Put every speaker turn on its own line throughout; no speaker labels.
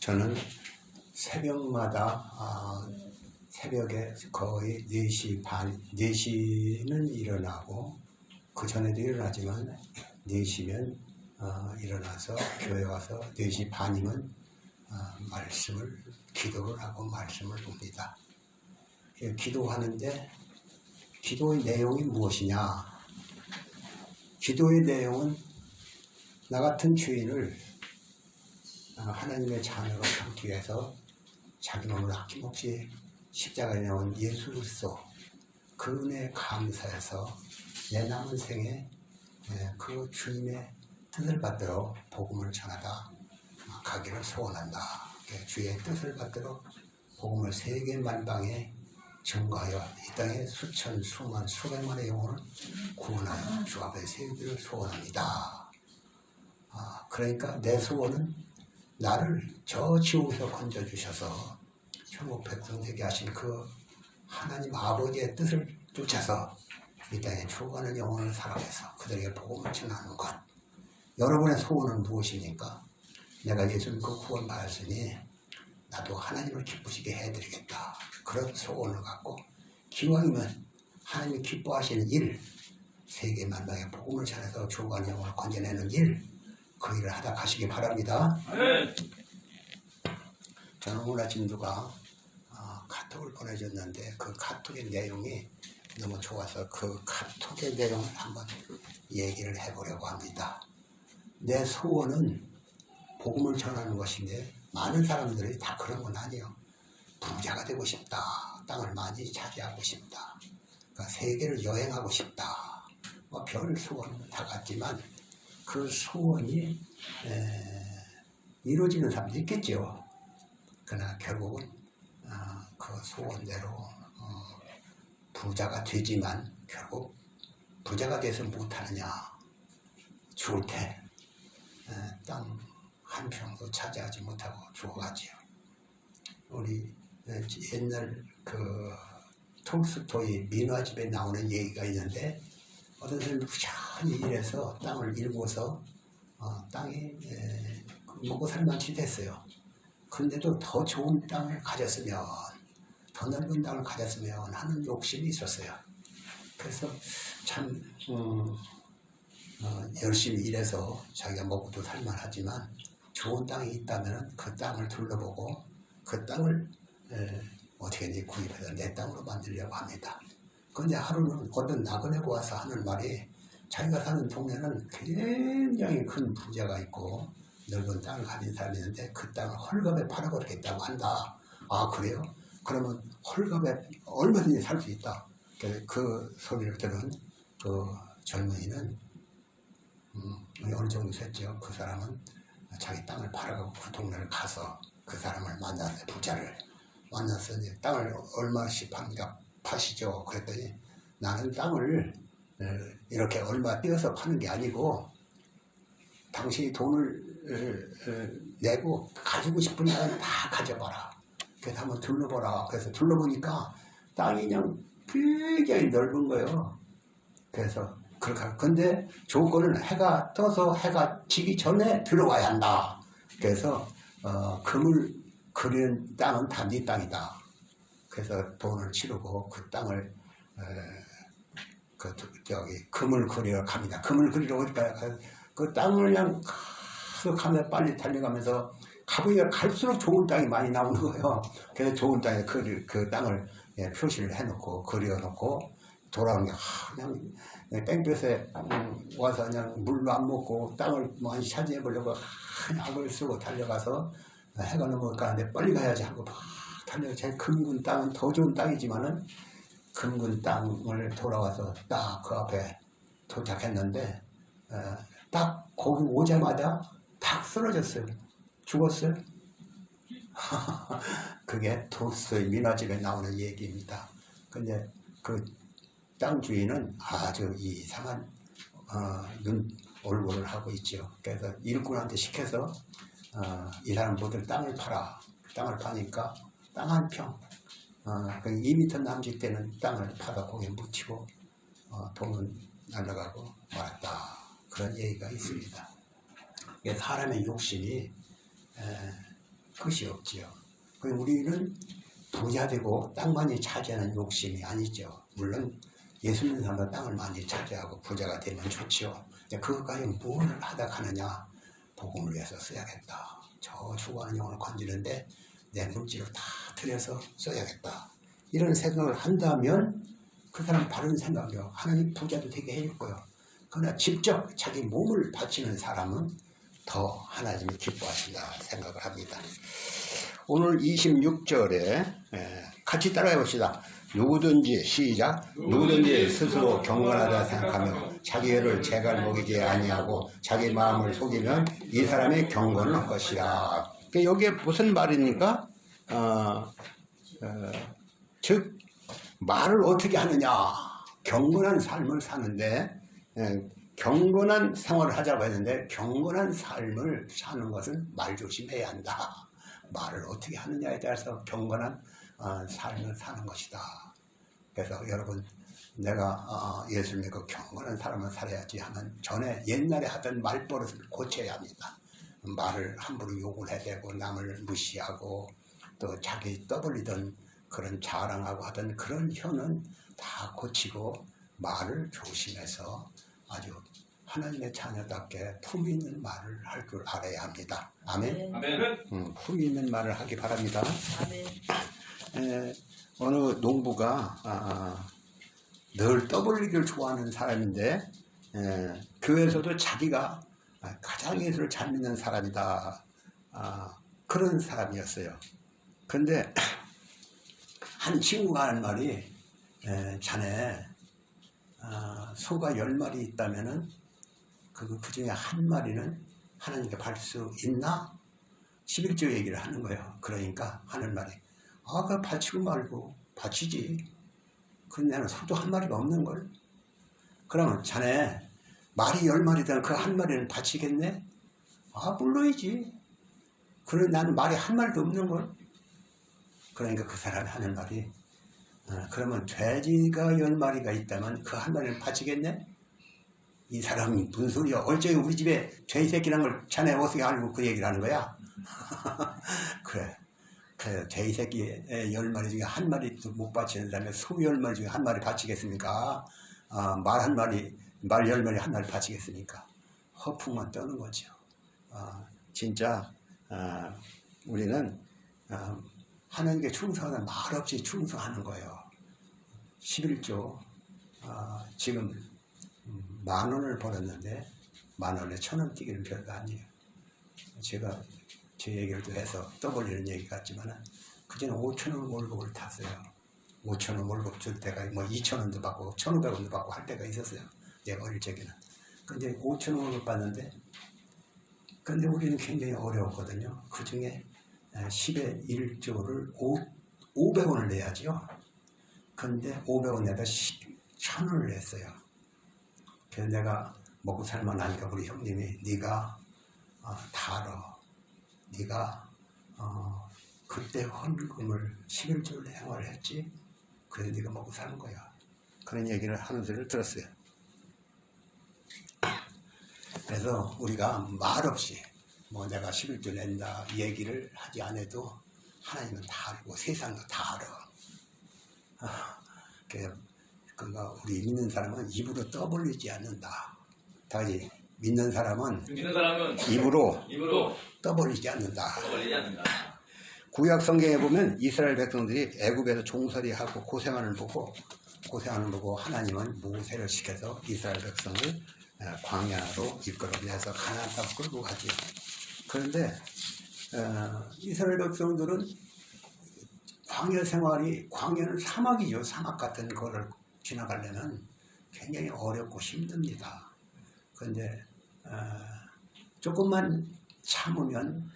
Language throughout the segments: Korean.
저는 새벽마다 새벽에 거의 4시 반, 4시는 일어나고 그 전에도 일어나지만 4시면 일어나서 교회 와서 4시 반이면 기도를 하고 말씀을 봅니다. 기도하는데 기도의 내용이 무엇이냐? 기도의 내용은 나 같은 죄인을 하나님의 자녀로 삼기 위해서 자기 몸을 아낌없이 십자가에 내온 예수 그리스도 그 은혜에 감사해서 내 남은 생에 그 주님의 뜻을 받들어 복음을 전하다 가기를 소원한다. 주의 뜻을 받들어 복음을 세계 만방에 전가하여 이 땅에 수천, 수만, 수백만의 영혼을 구원하여 주 앞에 세우기를 소원합니다. 그러니까 내 소원은 나를 저 지옥에서 건져주셔서 천국 백성 되게 하신 그 하나님 아버지의 뜻을 쫓아서 이 땅에 죽어가는 영혼을 사랑해서 그들에게 복음을 전하는 것. 여러분의 소원은 무엇입니까? 내가 예수 믿고 구원 받았으니 나도 하나님을 기쁘시게 해드리겠다. 그런 소원을 갖고 기왕이면 하나님이 기뻐하시는 일, 세계 만방에 복음을 전해서 죽어가는 영혼을 건져내는 일, 그 일을 하다 가시기 바랍니다. 저는 오늘 아침 누가 카톡을 보내줬는데 그 카톡의 내용이 너무 좋아서 그 카톡의 내용을 한번 얘기를 해보려고 합니다. 내 소원은 복음을 전하는 것인데 많은 사람들이 다 그런 건 아니에요. 부자가 되고 싶다. 땅을 많이 차지하고 싶다. 그러니까 세계를 여행하고 싶다. 별 소원은 다 같지만 그 소원이 이루어지는 사람도 있겠죠. 그러나 결국은 그 소원대로 부자가 되지만 결국 부자가 돼서 못하느냐. 죽을 때 땅 한 평도 차지하지 못하고 죽어가지요. 우리 옛날 그 톨스토이 민화집에 나오는 얘기가 있는데 어떤 사람이 부지런히 일해서 땅을 일궈서 땅이 먹고 살만치 됐어요. 근데도 더 좋은 땅을 가졌으면, 더 넓은 땅을 가졌으면 하는 욕심이 있었어요. 그래서 참 열심히 일해서 자기가 먹고도 살만하지만 좋은 땅이 있다면 그 땅을 둘러보고 그 땅을 어떻게든 구입해서 내 땅으로 만들려고 합니다. 그런데 하루는 어떤 나그네가 와서 하는 말이 자기가 사는 동네는 굉장히 큰 부자가 있고 넓은 땅을 가진 사람이 있는데 그 땅을 헐값에 팔아버리겠다고 한다. 아 그래요? 그러면 헐값에 얼마든지 살 수 있다. 그 소리를 들은 그 젊은이는 어느 정도 됐죠. 그 사람은 자기 땅을 팔아가고 그 동네를 가서 그 사람을 만났어요. 부자를 만나서 이제 땅을 얼마씩 팝니까? 파시죠. 그랬더니 나는 땅을 이렇게 얼마 띄어서 파는 게 아니고 당신이 돈을 내고 가지고 싶은 땅을 다 가져봐라. 그래서 한번 둘러보라. 그래서 둘러보니까 땅이 그냥 굉장히 넓은 거예요. 그래서 그렇게 근데 조건은 해가 떠서 해가 지기 전에 들어와야 한다. 그래서 금을 그리는 땅은 다 네 땅이다. 그래서 돈을 치르고 그 땅을 금을 그리러 갑니다. 금을 그리러 오니까 그 땅을 그냥 계속 가면 빨리 달려가면서 가보니까 갈수록 좋은 땅이 많이 나오는 거예요. 그래서 좋은 땅에 그 땅을 표시를 해놓고 그려놓고 돌아오는 게 그냥 땡볕에 와서 그냥 물도 안 먹고 땅을 많이 차지해 보려고 약을 쓰고 달려가서 해가 넘어가는데 빨리 가야지 하고 막 달려. 제 금군 땅은 더 좋은 땅이지만은 금군 땅을 돌아와서 딱 그 앞에 도착했는데 딱 거기 오자마자 탁 쓰러졌어요. 죽었어요. 그게 톨스토이 민화집에 나오는 얘기입니다. 근데 그 땅 주인은 아주 이상한 얼굴을 하고 있죠. 그래서 일꾼한테 시켜서 이 사람 모두 땅을 팔아. 땅을 파니까 땅 한 평, 2m 남짓 되는 땅을 파다 거기에 묻히고 돈은 날아가고 말았다. 그런 얘기가 있습니다. 사람의 욕심이 끝이 없지요. 우리는 부자 되고 땅 많이 차지하는 욕심이 아니죠. 물론 예수 믿는 사람은 땅을 많이 차지하고 부자가 되면 좋지요. 그것까지 뭘 하다 가느냐. 복음을 위해서 써야겠다. 저 죽어가는 영혼을 건지는데 내 물질을 다 들여서 써야겠다. 이런 생각을 한다면 그 사람 바른 생각이요. 하나님 부자도 되게 해줄 거예요. 그러나 직접 자기 몸을 바치는 사람은 더 하나님이 기뻐하신다 생각을 합니다. 오늘 26절에 같이 따라해 봅시다. 누구든지 시작. 누구든지 스스로 경건하다 생각하며 자기 애를 재갈 먹이지 아니하고 자기 마음을 속이면 이 사람의 경건은 할 것이라. 여기에 무슨 말입니까? 즉 말을 어떻게 하느냐. 경건한 삶을 사는데 경건한 생활을 하자고 했는데 경건한 삶을 사는 것은 말 조심해야 한다. 말을 어떻게 하느냐에 따라서 경건한 삶을 사는 것이다. 그래서 여러분 내가 예수를 믿고 경건한 삶을 살아야지 하면 전에 옛날에 하던 말버릇을 고쳐야 합니다. 말을 함부로 욕을 해대고 남을 무시하고 또 자기 떠벌리던 그런 자랑하고 하던 그런 혀는 다 고치고 말을 조심해서 아주 하나님의 자녀답게 품위 있는 말을 할 줄 알아야 합니다. 아멘. 아멘. 품위 있는 말을 하기 바랍니다. 아멘. 어느 농부가 늘 떠벌리기를 좋아하는 사람인데 교회에서도 자기가 가장 예수를 잘 믿는 사람이다. 그런 사람이었어요. 그런데 한 친구가 하는 말이 자네 소가 10마리 있다면은 그 중에 한 마리는 하나님께 바칠 수 있나? 11조 얘기를 하는 거예요. 그러니까 하는 말이 그 바치고 말고 바치지. 그런데 나는 소도 한 마리가 없는걸. 그러면 자네 말이 10마리든 그 한 마리는 바치겠네? 물론이지. 그런데 나는 말이 한 마리도 없는걸. 그러니까 그 사람이 하는 말이 그러면 돼지가 10마리가 있다면 그 한 마리는 바치겠네? 이 사람이 무슨 소리야. 어째 우리 집에 돼지 새끼라는 걸 자네 어떻게 알고 그 얘기를 하는 거야? 그래 돼지 새끼 10마리 중에 한 마리도 못 바치는 다음에 소 10마리 중에 한 마리 바치겠습니까? 말 10마리 한 마리 바치겠습니까? 허풍만 떠는 거죠. 진짜 우리는 하나님께 충성하는 말 없이 충성하는 거예요. 11조 지금 10,000원을 벌었는데 10,000원에 1,000원 뛰기는 별거 아니에요. 제가 제 얘기를 또 해서 떠벌리는 얘기 같지만은 그전에 5,000원 월급을 탔어요. 5,000원 월급 줄 때가 2,000원도 받고 1,500원도 받고 할 때가 있었어요. 내가 어릴 적에는. 근데 5,000원 월급 받는데 근데 우리는 굉장히 어려웠거든요. 그 중에 10의 1조를 500원을 내야죠. 근데 500원 내다 1,000원을 냈어요. 그래서 내가 먹고 살만하니까 우리 형님이 네가 다 알아. 네가 그때 헌금을 11조를 행을 했지. 그래서 네가 먹고 사는 거야. 그런 얘기를 하는 소리를 들었어요. 그래서 우리가 말없이 내가 11조 낸다 얘기를 하지 않아도 하나님은 다 알고 세상도 다 알아. 그러니까 우리 믿는 사람은 입으로 떠벌리지 않는다. 다시 믿는 사람은 입으로 떠벌리지 않는다. 구약 성경에 보면 이스라엘 백성들이 애굽에서 종살이하고 고생하는 보고 하나님은 모세를 시켜서 이스라엘 백성을 광야로 이끌어내서 가나안 땅 끌고 가죠. 그런데 이스라엘 백성들은 광야 생활이 광야는 사막이죠. 사막 같은 거를 지나가려면 굉장히 어렵고 힘듭니다. 그런데 조금만 참으면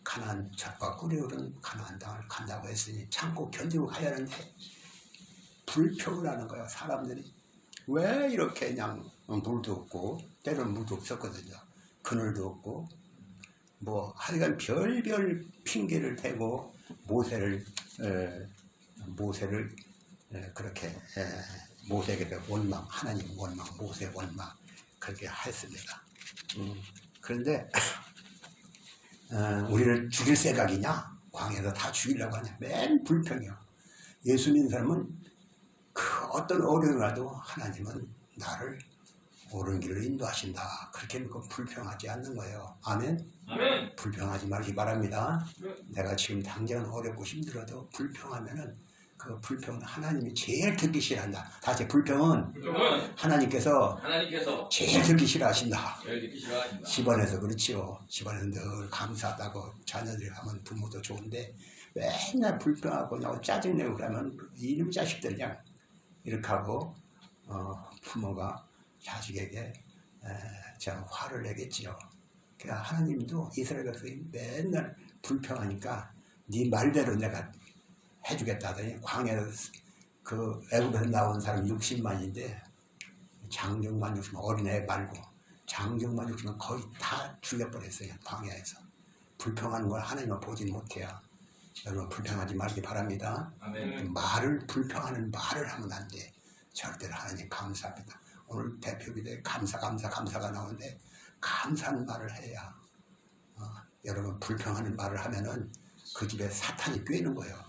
가나안 젖과 꿀이 흐르는 가나안 땅을 간다고 했으니 참고 견디고 가야 하는데 불평을 하는 거예요. 사람들이 왜 이렇게 그냥 물도 없고 때로는 물도 없었거든요. 그늘도 없고 하여간 별별 핑계를 대고 모세를 그렇게 모세에게 원망, 하나님 원망, 모세 원망 그렇게 했습니다. 그런데 우리를 죽일 생각이냐? 광야에서 다 죽이려고 하냐? 맨 불평이요. 예수 믿는 사람은 그 어떤 어려움이 와도 하나님은 나를 옳은 길로 인도하신다. 그렇게 믿고 불평하지 않는 거예요. 아멘?
아멘.
불평하지 말기 바랍니다. 내가 지금 당장 어렵고 힘들어도 불평하면은 그 불평은 하나님이 제일 듣기 싫어한다. 다시 불평은 하나님께서 제일 듣기 싫어하신다. 집안에서 그렇지요. 집안에서 늘 감사하다고 자녀들이 하면 부모도 좋은데 맨날 불평하고 나고 짜증내고 그러면 이놈 자식들 그냥 이렇게 하고 부모가 자식에게 화를 내겠지요. 그러니까 하나님도 이스라엘 백성이 맨날 불평하니까 네 말대로 내가 해주겠다 하더니 광야에서 그 애굽에서 나온 사람 60만인데 장정만 60만 어린애 말고 장정만 60만 거의 다 죽여버렸어요. 광야에서. 불평하는 걸 하나님은 보지 못해요. 여러분 불평하지 말기 바랍니다.
아멘.
불평하는 말을 하면 안 돼. 절대로 하나님 감사합니다. 오늘 대표기도에 감사가 나오는데 감사하는 말을 해야 여러분 불평하는 말을 하면은 그 집에 사탄이 꿰는 거예요.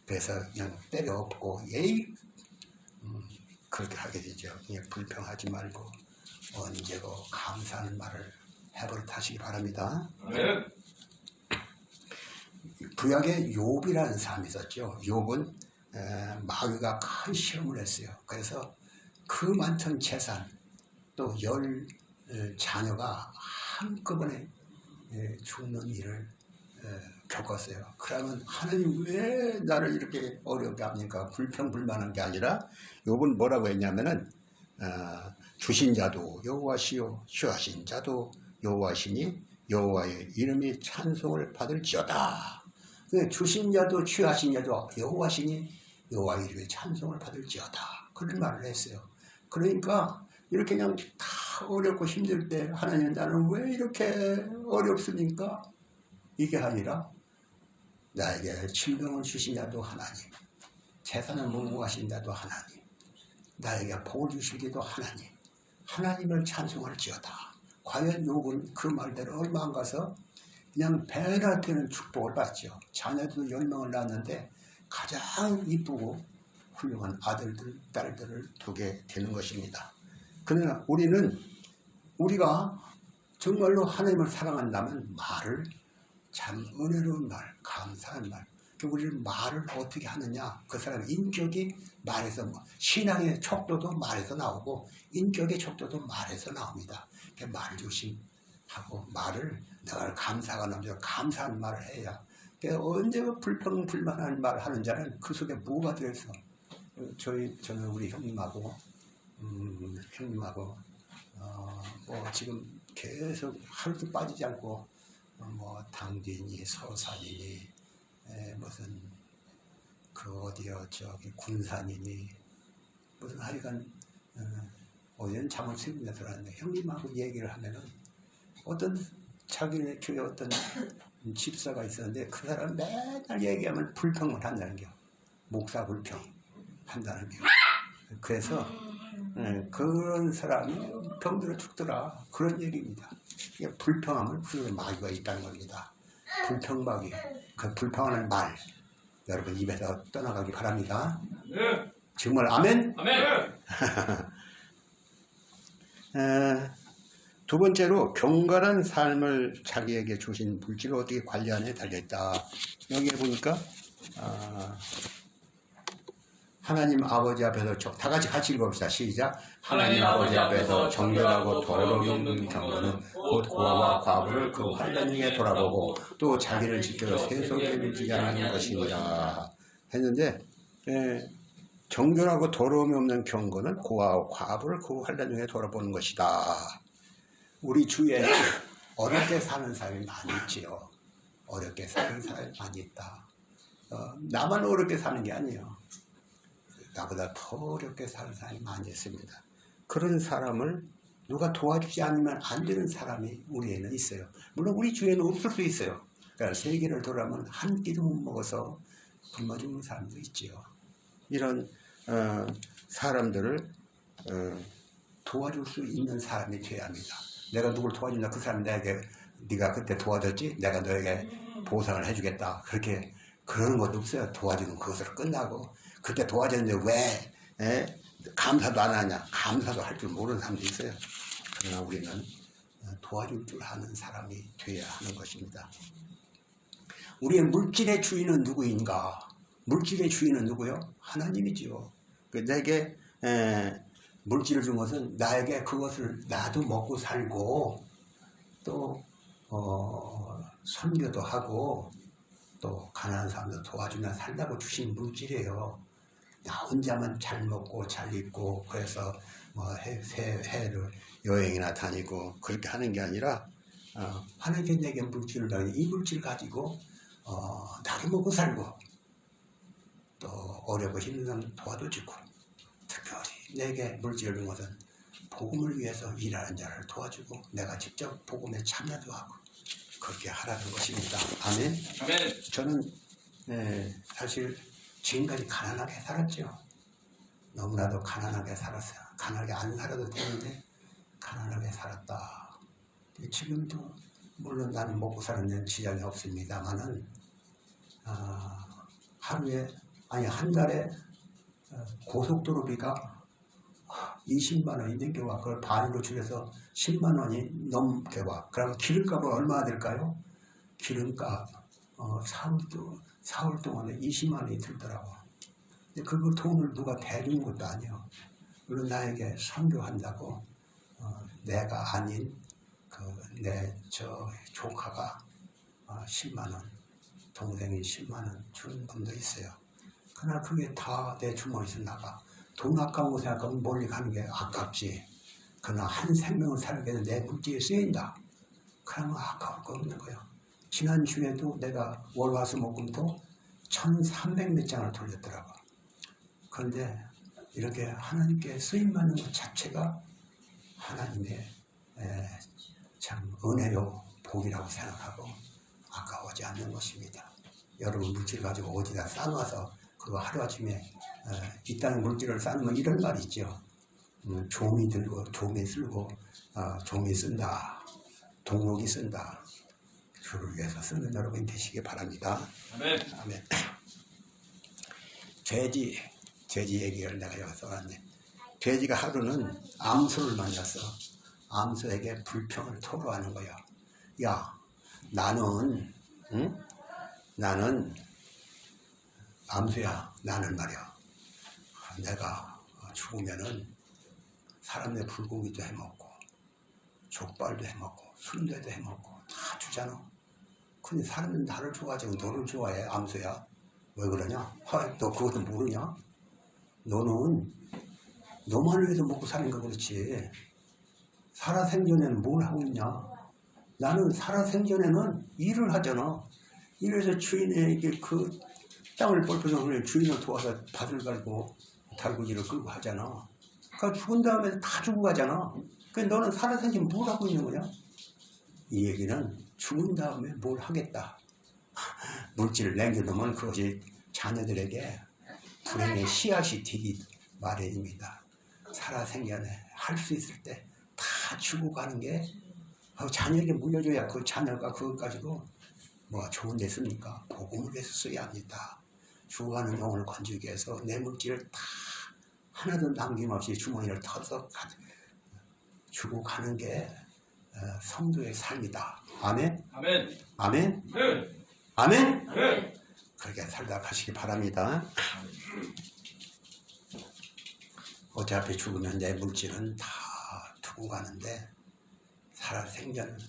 그래서 그냥 때려 엎고 그렇게 하게 되죠. 그냥 불평하지 말고 언제고 감사하는 말을 해버릇 하시기 바랍니다.
아멘.
구약에 욥이라는 사람이 있었죠. 욥은 마귀가 큰 시험을 했어요. 그래서 그 많던 재산 또 10 자녀가 한꺼번에 죽는 일을 겪었어요. 그러면 하나님 왜 나를 이렇게 어렵게 합니까? 불평불만한 게 아니라 욥은 뭐라고 했냐면은 주신 자도 여호와시요 취하신 자도 여호와시니 여호와의 이름이 찬송을 받을지어다. 주신 자도 취하신 자도 여호와시니 여호와의 이름이 찬송을 받을지어다. 그런 말을 했어요. 그러니까 이렇게 그냥 다 어렵고 힘들 때 하나님 나는 왜 이렇게 어렵습니까? 이게 아니라 나에게 질병을 주신 자도 하나님, 재산을 무궁하신 자도 하나님, 나에게 복을 주시기도 하나님, 하나님을 찬송할지어다. 과연 욥은 그 말대로 얼마 안 가서 그냥 배나 되는 축복을 받죠. 자녀도 10명을 낳았는데 가장 이쁘고 훌륭한 아들들, 딸들을 두게 되는 것입니다. 그러나 우리가 정말로 하나님을 사랑한다면 말을 참 은혜로운 말, 감사한 말. 우리는 말을 어떻게 하느냐? 그 사람의 인격이 말에서 신앙의 척도도 말에서 나오고 인격의 척도도 말에서 나옵니다. 말 조심하고 말을 내가 감사가 넘쳐 감사한 말을 해야. 언제가 불평불만한 말을 하는 자는 그 속에 뭐가 들어있어? 저는 우리 형님하고 지금 계속 하루도 빠지지 않고 당진이 서산이니 무슨 저기 군산이니 무슨 하여간 어제는 잠을 새우면서 들었는데 형님하고 얘기를 하면은 어떤 자기네 교회 어떤 집사가 있었는데 그 사람 맨날 얘기하면 불평을 한다는 게 목사 불평 한다는 게 그래서 그런 사람이 병들어 죽더라 그런 얘기입니다. 불평하면 그 마귀가 있다는 겁니다. 불평마귀, 그 불평하는 말 여러분 입에서 떠나가기 바랍니다.
네.
정말 아멘?
아멘.
두 번째로 경건한 삶을 자기에게 주신 물질을 어떻게 관리하느냐에 달려있다. 여기에 보니까 하나님 아버지 앞에서 다 같이 읽어봅시다. 시작. 하나님 아버지 앞에서 정결하고 더러움이 없는 경건은 곧 고아와 과부를 그 환란중에 돌아보고 또 자기를 지켜 세속에 밀지 않는 것이니라 했는데 정결하고 더러움이 없는 경건은 고아와 과부를 그 환란중에 돌아보는 것이다. 우리 주위에 어렵게 사는 사람이 많이 있지요. 어렵게 사는 사람이 많이 있다. 나만 어렵게 사는 게 아니에요. 나보다 더 어렵게 사는 사람이 많이 있습니다. 그런 사람을 누가 도와주지 않으면 안 되는 사람이 우리에는 있어요. 물론 우리 주위에는 없을 수 있어요. 그러니까 세계를 돌아보면 한 끼도 못 먹어서 굶어 죽는 사람도 있지요. 이런 사람들을 도와줄 수 있는 사람이 돼야 합니다. 내가 누굴 도와준다 그 사람이 나에게 네가 그때 도와줬지? 내가 너에게 보상을 해주겠다. 그렇게 그러는 것도 없어요. 도와주는 그것으로 끝나고 그때 도와줬는데 왜 감사도 안 하냐? 감사도 할 줄 모르는 사람도 있어요. 그러나 우리는 도와줄 줄 아는 사람이 되어야 하는 것입니다. 우리의 물질의 주인은 누구인가? 물질의 주인은 누구요? 하나님이지요. 내게 물질을 준 것은 나에게 그것을 나도 먹고 살고 또 선교도 하고 또 가난한 사람도 도와주며 살다고 주신 물질이에요. 나 혼자만 잘 먹고 잘 입고 그래서 뭐 해외를 여행이나 다니고 그렇게 하는 게 아니라 하나님께 내게 물질을 주니 이 물질 가지고 나도 먹고 살고 또 어렵고 힘든 사람 도와도 주고 특별히 내게 물질을 준 것은 복음을 위해서 일하는 자를 도와주고 내가 직접 복음에 참여도 하고 그렇게 하라는 것입니다. 아멘.
아멘.
저는 사실 지금까지 가난하게 살았죠. 너무나도 가난하게 살았어요. 가난하게 안 살아도 되는데 가난하게 살았다. 지금도 물론 나는 먹고 사는 데는 지장이 없습니다만은 한 달에 고속도로비가 20만 원이 넘게 와. 그걸 반으로 줄여서 10만 원이 넘게 와. 그러면 기름값은 얼마나 될까요? 기름값 사흘 동안에 20만 원이 들더라고. 근데 그 돈을 누가 대주는 것도 아니에요. 물론 나에게 선교한다고 내가 아닌 내 조카가 10만 원, 동생이 10만 원 주는 분도 있어요. 그러나 그게 다 내 주머니에서 나가. 돈 아까운 거 생각하면 멀리 가는 게 아깝지. 그러나 한 생명을 살게 되는 내 물질에 쓰인다. 그러면 아까울 거 없는 거예요. 지난주에도 내가 월화수목금토 1300몇 장을 돌렸더라고. 그런데 이렇게 하나님께 쓰임받는 것 자체가 하나님의 참 은혜요 복이라고 생각하고 아까워하지 않는 것입니다. 여러분 물질 가지고 어디다 싸놔서 그거 하루아침에 이 땅의 물질을 쌓으면 이런 말이 있죠. 종이 들고 종이 쓸고 종이 쓴다. 동록이 쓴다. 주를 위해서 쓰는 여러분이 되시기 바랍니다.
아멘.
아멘. 돼지 얘기를 내가 여기 써놨네. 돼지가 하루는 암소를 만났어. 암소에게 불평을 토로하는 거야. 야, 나는 암소야, 나는 말이야. 내가 죽으면은 사람의 불고기도 해먹고 족발도 해먹고 순대도 해먹고 다 주잖아. 근데 사람은 나를 좋아하지 너를 좋아해. 암소야. 왜 그러냐? 너 그것도 모르냐? 너는 너만을 위해서 먹고 사는 거 그렇지. 살아생전에는 뭘 하고 있냐? 나는 살아생전에는 일을 하잖아. 이래서 주인에게 그 땅을 뻘펴서 주인을 도와서 밭을 갈고 달구지를 끌고 하잖아. 그러니까 죽은 다음에 다 주고 가잖아. 그러니까 너는 살아생전 뭘 하고 있는 거냐? 이 얘기는 죽은 다음에 뭘 하겠다. 물질을 남겨놓으면 그것이 자녀들에게 불행의 씨앗이 되기 마련입니다. 살아생전에 할 수 있을 때 다 주고 가는 게 자녀에게 물려줘야 그 자녀가 그것 가지고 뭐가 좋은 데 씁니까? 복음을 위해서 써야 합니다. 죽어가는 영혼을 건지기 위해서 내 물질을 다 하나도 남김없이 주머니를 터서 주고 가는 게 성도의 삶이다. 아멘?
아멘.
아멘?
네.
아멘?
네.
그렇게 살다 가시기 바랍니다. 어차피 죽으면 내 물질은 다 두고 가는데 살아생전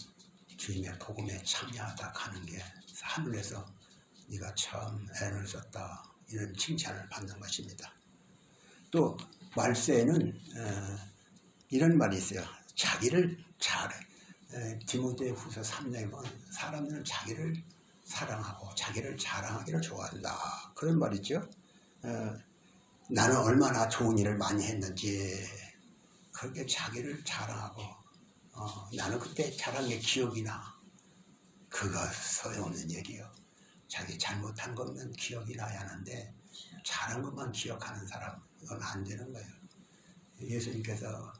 주님의 복음에 참여하다 가는 게 하늘에서 네가 참 애를 썼다 이런 칭찬을 받는 것입니다. 또 말세에는 이런 말이 있어요. 자기를 디모데후서 3장에 보면 사람들은 자기를 사랑하고 자기를 자랑하기를 좋아한다. 그런 말 있죠. 나는 얼마나 좋은 일을 많이 했는지 그렇게 자기를 자랑하고 나는 그때 잘한 게 기억이 나. 그거 소용없는 얘기요. 자기 잘못한 것만 기억이 나야 하는데 잘한 것만 기억하는 사람 이건 안 되는 거예요. 예수님께서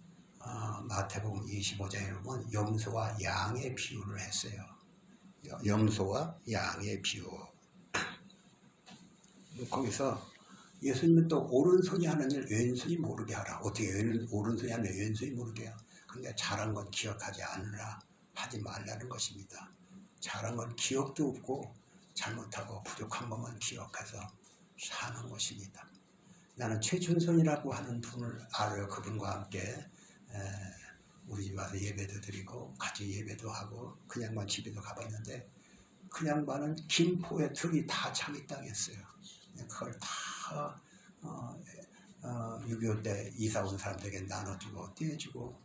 마태복음 25장에 보면 염소와 양의 비유를 했어요. 염소와 양의 비유. 거기서 예수님은 또 오른손이 하는 일 왼손이 모르게 하라. 어떻게 오른손이 하는 일 왼손이 모르게 해요? 그러니까 잘한 건 기억하지 않으라. 하지 말라는 것입니다. 잘한 건 기억도 없고 잘못하고 부족한 것만 기억해서 사는 것입니다. 나는 최춘선이라고 하는 분을 알아요. 그분과 함께 우리 집 와서 예배도 드리고 같이 예배도 하고 그 양반 집에도 가봤는데 그 양반은 김포의 틀이 다 자기 땅이었어요. 그걸 다 6.25 때 이사 온 사람들에게 나눠주고 떼주고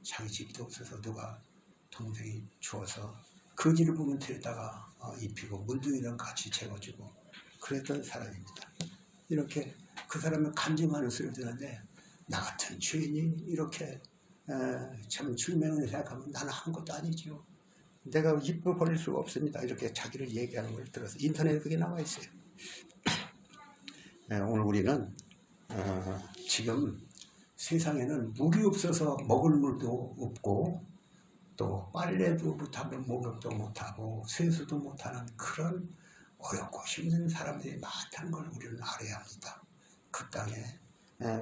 자기 집도 없어서 누가 동생이 주어서 거지를 보면 들여다가 입히고 물둥이랑 같이 채워주고 그랬던 사람입니다. 이렇게 그 사람을 간증하는 소리를 듣는데 나 같은 죄인이 이렇게 참 줄명을 생각하면 나는 한 것도 아니지요. 내가 입을 벌릴 수가 없습니다. 이렇게 자기를 얘기하는 걸 들어서 인터넷에 그게 나와 있어요. 오늘 우리는 지금 세상에는 물이 없어서 먹을 물도 없고 또 빨래도 못하고 목욕도 못하고 세수도 못하는 그런 어렵고 힘든 사람들이 많다는 걸 우리는 알아야 합니다. 그 땅에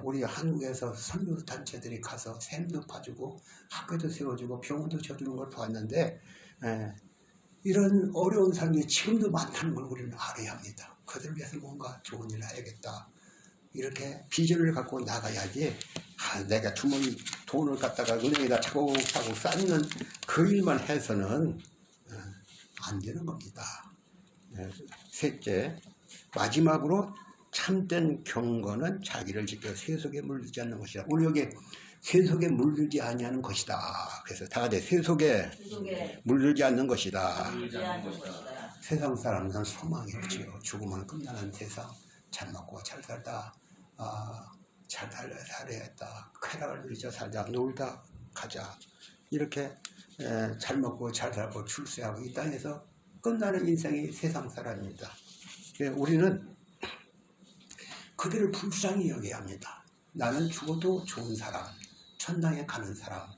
우리 한국에서 선교단체들이 가서 샘도 파주고 학교도 세워주고 병원도 쳐주는 걸 보았는데 이런 어려운 사람들이 지금도 많다는 걸 우리는 알아야 합니다. 그들을 위해서 뭔가 좋은 일을 해야겠다. 이렇게 비전을 갖고 나가야지 내가 주머니 돈을 갖다가 은행에다 차곡차곡 쌓는 그 일만 해서는 안 되는 겁니다. 셋째, 마지막으로 참된 경건은 자기를 지켜 세속에 물들지 않는 것이다. 우리 여기 세속에 물들지 아니하는 것이다. 그래서 다 같이 세속에 물들지 않는 것이다. 세상 사람들은 소망이 없지요. 죽으면 끝나는 세상. 잘 먹고 잘 살다 잘 살아야겠다. 쾌락을 누리자 살자. 놀다 가자. 이렇게 잘 먹고 잘 살고 출세하고 이 땅에서 끝나는 인생이 세상 사람입니다. 우리는 그들을 불쌍히 여겨야 합니다. 나는 죽어도 좋은 사람, 천당에 가는 사람,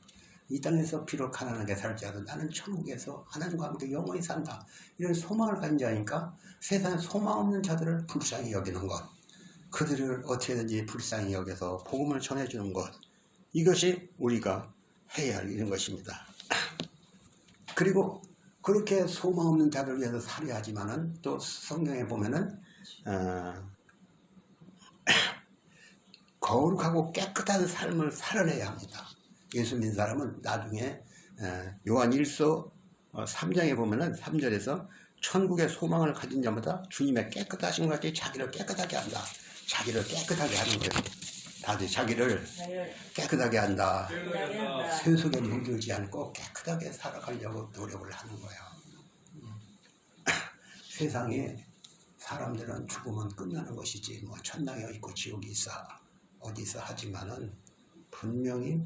이 땅에서 비록 가난하게 살지라도 나는 천국에서 하나님과 함께 영원히 산다. 이런 소망을 가진 자니까 세상에 소망 없는 자들을 불쌍히 여기는 것, 그들을 어떻게든지 불쌍히 여겨서 복음을 전해주는 것, 이것이 우리가 해야 할 일인 것입니다. 그리고 그렇게 소망 없는 자들을 위해서 살아야 하지만은 또 성경에 보면은 거룩하고 깨끗한 삶을 살아내야 합니다. 예수 믿는 사람은 나중에 요한 1서 3장에 보면은 3절에서 천국의 소망을 가진 자마다 주님의 깨끗하신 것 같이 자기를 깨끗하게 한다. 자기를 깨끗하게 하는 거예요. 다들 자기를 깨끗하게 한다. 세속에 물들지 않고 깨끗하게 살아가려고 노력을 하는 거예요. 세상에 사람들은 죽으면 끝나는 것이지 뭐 천당에 있고 지옥이 있어 어디서 하지만은 분명히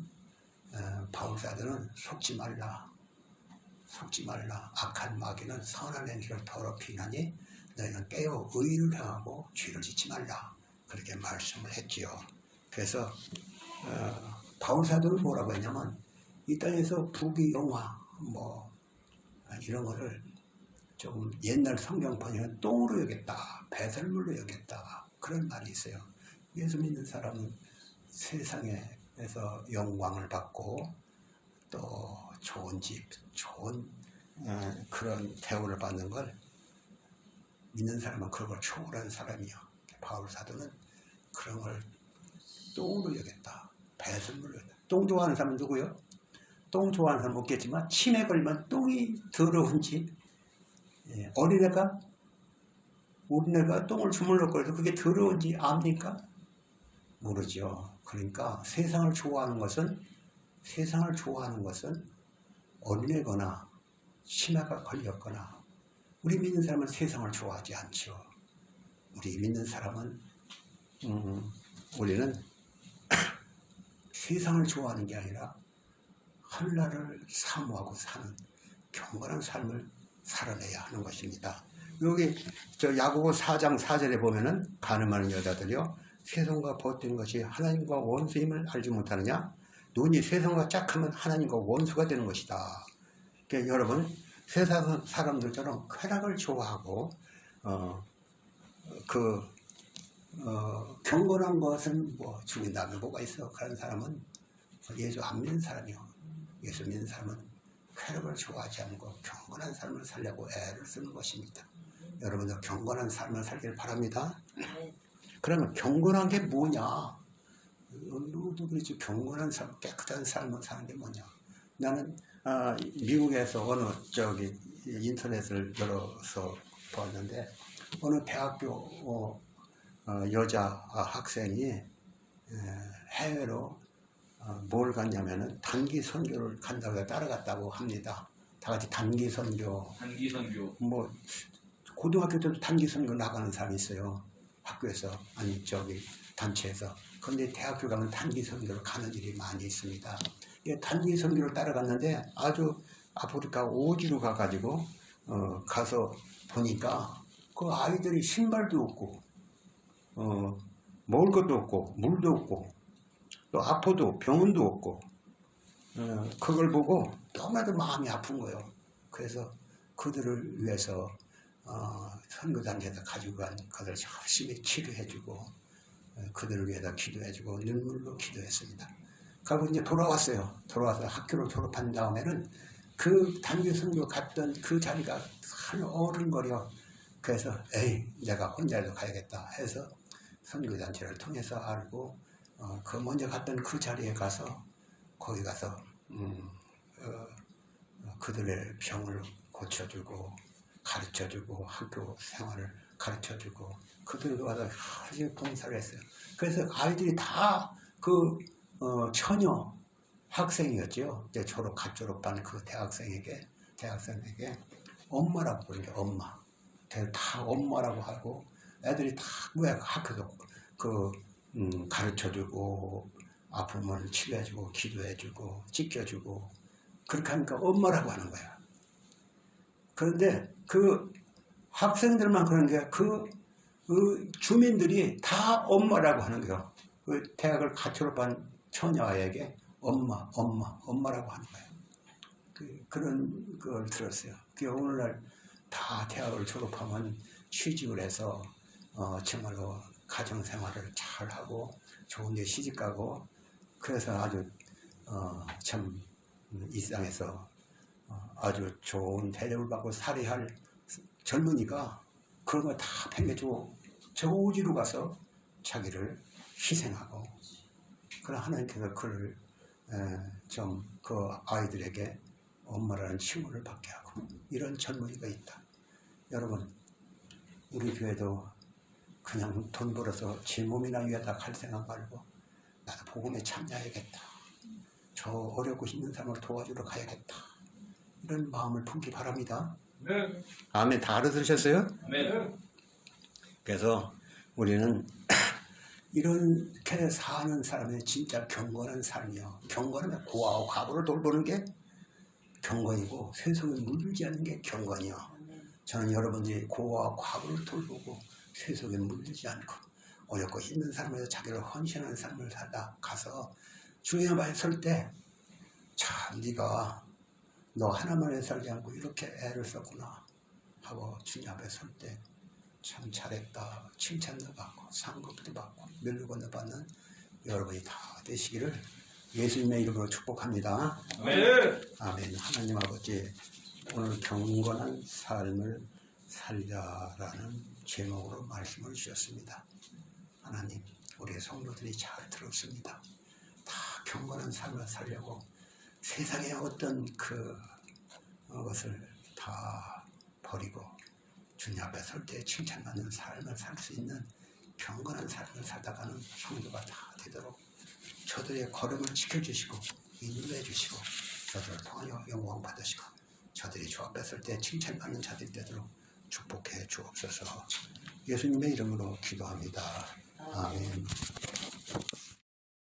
바울사들은 속지 말라. 악한 마귀는 선한 행실을 더럽히나니 너희는 깨어 의를 행하고 죄를 짓지 말라. 그렇게 말씀을 했지요. 그래서 바울사들은 뭐라고 했냐면 이 땅에서 부귀 영화 뭐 이런 거를 좀 옛날 성경판에는 똥으로 여겼다. 배설물로 여겼다. 그런 말이 있어요. 예수 믿는 사람은 세상에서 영광을 받고 또 좋은 집, 좋은 그런 대우를 받는 걸 믿는 사람은 그런 걸 초월한 사람이요. 바울 사도는 그런 걸 똥으로 여겼다. 배설물로 여겼다. 똥 좋아하는 사람은 누구요? 똥 좋아하는 사람은 없겠지만 치매 걸리면 똥이 더러운지 어린애가 똥을 주물럭 거려도 그게 더러운지 압니까? 모르죠. 그러니까 세상을 좋아하는 것은 어린애거나 치매가 걸렸거나 우리 믿는 사람은 세상을 좋아하지 않죠. 우리 믿는 사람은 우리는 세상을 좋아하는 게 아니라 하늘나라를 사모하고 사는 경건한 삶을 살아내야 하는 것입니다. 여기 야고보 4장 4절에 보면은 가늠하는 여자들이요 세상과 벗된 것이 하나님과 원수임을 알지 못하느냐? 눈이 세상과 짝하면 하나님과 원수가 되는 것이다. 그러니까 여러분 세상 사람들처럼 쾌락을 좋아하고 경건한 것은 뭐 죽인 다음에 뭐가 있어? 그런 사람은 예수 안 믿는 사람이요. 예수 믿는 사람은 쾌락을 좋아하지 않고 경건한 삶을 살려고 애를 쓰는 것입니다. 여러분도 경건한 삶을 살길 바랍니다. 그러면 경건한 게 뭐냐? 누구도 그렇지 경건한 삶, 깨끗한 삶을 사는 게 뭐냐? 나는 미국에서 어느 인터넷을 열어서 봤는데 어느 대학교 여자 학생이 해외로 뭘 갔냐면은 단기 선교를 간다고 따라갔다고 합니다. 다 같이 단기 선교. 뭐 고등학교 때도 단기 선교 나가는 사람이 있어요. 학교에서 아니 단체에서. 그런데 대학교 가면 단기 선교를 가는 일이 많이 있습니다. 단기 선교를 따라갔는데 아주 아프리카 오지로 가가지고 가서 보니까 그 아이들이 신발도 없고 먹을 것도 없고 물도 없고 또 아파도 병원도 없고 그걸 보고 너무나도 마음이 아픈 거예요. 그래서 그들을 위해서 선교단체에서 가지고 간 것을 열심히 치료해주고 그들을 위해서 기도해주고 눈물로 기도했습니다. 그리고 이제 돌아왔어요. 돌아와서 학교를 졸업한 다음에는 그 단기 선교 갔던 그 자리가 한 어른거려. 그래서 에이 내가 혼자라도 가야겠다 해서 선교단체를 통해서 알고 그 먼저 갔던 그 자리에 가서 거기 가서 그들의 병을 고쳐주고 가르쳐주고 학교 생활을 가르쳐주고 그들도 와서 열심히 봉사를 했어요. 그래서 아이들이 다 그 처녀 학생이었죠. 이제 갓 졸업한 그 대학생에게 엄마라고 부르죠. 엄마. 다 엄마라고 하고 애들이 다 학교에서 가르쳐주고 아픔을 치료해주고 기도해주고 지켜주고 그렇게 하니까 엄마라고 하는 거야. 그런데 그 학생들만 그런 게 그 주민들이 다 엄마라고 하는 거예요. 그 대학을 갓 졸업한 처녀에게 엄마라고 하는 거예요. 그런 걸 들었어요. 오늘날 다 대학을 졸업하면 취직을 해서 정말로 가정생활을 잘하고 좋은 데 시집가고 그래서 아주 참 일상에서 아주 좋은 대접을 받고 살이할 젊은이가 그런 걸 다 팽개치고 저 오지로 가서 자기를 희생하고 그런 하나님께서 그를 좀 그 아이들에게 엄마라는 칭호를 받게 하고 이런 젊은이가 있다. 여러분 우리 교회도 그냥 돈 벌어서 제 몸이나 위에다 갈 생각 말고 나도 복음에 참여해야겠다. 저 어렵고 힘든 사람을 도와주러 가야겠다. 이런 마음을 품기 바랍니다.
네.
아멘. 다 알아들으셨어요?
네.
그래서 우리는 이렇게 사는 사람이 진짜 경건한 삶이요. 경건은 고아와 과부를 돌보는 게 경건이고 세속에 물들지 않는 게 경건이요. 저는 여러분들이 고아와 과부를 돌보고 세속에 물들지 않고 어렵고 힘든 삶에서 자기를 헌신하는 삶을 살다 가서 주님 앞에 설 때 참 네가 너 하나만 에 살지 않고 이렇게 애를 썼구나 하고 주님 앞에 설 때 참 잘했다 칭찬도 받고 상급도 받고 멸류관도 받는 여러분이 다 되시기를 예수님의 이름으로 축복합니다.
네.
아멘. 하나님 아버지 오늘 경건한 삶을 살자라는 제목으로 말씀을 주셨습니다. 하나님 우리 성도들이 잘 들었습니다. 다 경건한 삶을 살려고 세상의 어떤 것을 다 버리고 주님 앞에 설 때 칭찬받는 삶을 살 수 있는 경건한 삶을 살다가는 성도가 다 되도록 저들의 걸음을 지켜주시고 인도해 주시고 저들을 통하여 영광 받으시고 저들이 주 앞에 설 때 칭찬받는 자들이 되도록 축복해 주옵소서. 예수님의 이름으로 기도합니다. 아멘.